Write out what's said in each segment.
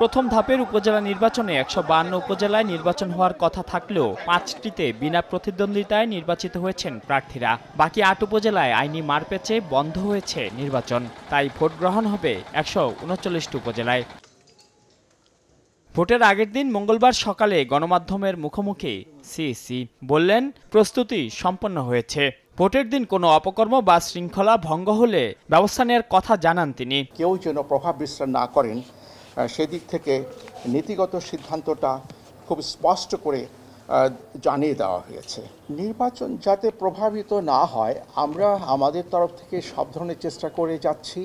প্রথম ধাপের উপজেলা নির্বাচনে ১৫২ উপজেলায় নির্বাচন হওয়ার কথা থাকলেও ৫টিতে বিনা প্রতিদ্বন্দ্বিতায় নির্বাচিত হয়েছেন প্রার্থীরা। বাকি ৮ উপজেলায় আইনি মারপ্যাচে বন্ধ হয়েছে নির্বাচন। তাই ভোট গ্রহণ হবে ১৩৯টি উপজেলায়। ভোটের আগের দিন মঙ্গলবার সকালে গণমাধ্যমের মুখোমুখি সিইসি বললেন, প্রস্তুতি সম্পন্ন হয়েছে। ভোটের দিন কোনো অপকর্ম বা শৃঙ্খলা ভঙ্গ হলে ব্যবস্থা নেওয়ার কথা জানান তিনি। কেউ যেন প্রভাব বিস্তার না করেন সেদিক থেকে নীতিগত সিদ্ধান্তটা খুব স্পষ্ট করে জানিয়ে দেওয়া হয়েছে। নির্বাচন যাতে প্রভাবিত না হয় আমরা আমাদের তরফ থেকে সব ধরনের চেষ্টা করে যাচ্ছি।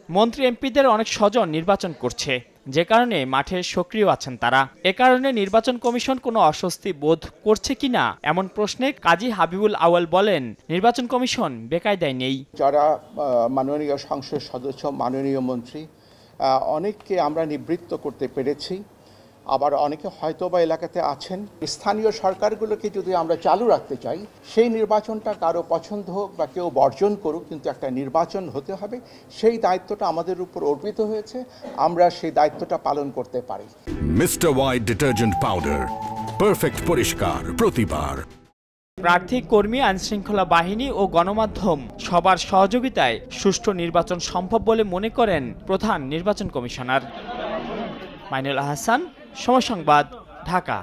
মন্ত্রী এমপিদের অনেক স্বজন নির্বাচন করছে, যে কারণে মাঠে সক্রিয় আছেন তারা। এ কারণে নির্বাচন কমিশন কোনো অস্বস্তি বোধ করছে কিনা এমন প্রশ্নে কাজী হাবিবুল আউয়াল বলেন, নির্বাচন কমিশন বেকায়দায় নেই। যারা মাননীয় সংসদ সদস্য, মাননীয় মন্ত্রী, অনেককে আমরা নিবৃত্ত করতে পেরেছি। আবার অনেকে হয়তো বা এলাকাতে আছেন। স্থানীয় সরকারগুলোকে যদি আমরা চালু রাখতে চাই, সেই নির্বাচনটা কারো পছন্দ হোক বা কেউ বর্জন করুক, কিন্তু একটা নির্বাচন হতে হবে। সেই দায়িত্বটা আমাদের উপর অর্পিত হয়েছে, আমরা সেই দায়িত্বটা পালন করতে পারি। Mister white detergent powder, perfect পরিষ্কার প্রতিবার। প্রার্থী, কর্মী, আইনশৃঙ্খলা বাহিনী ও গণমাধ্যম সবার সহযোগিতায় সুষ্ঠু নির্বাচন সম্ভব বলে মনে করেন প্রধান নির্বাচন কমিশনার। মাইনুল আহসান, সময় সংবাদ, ঢাকা।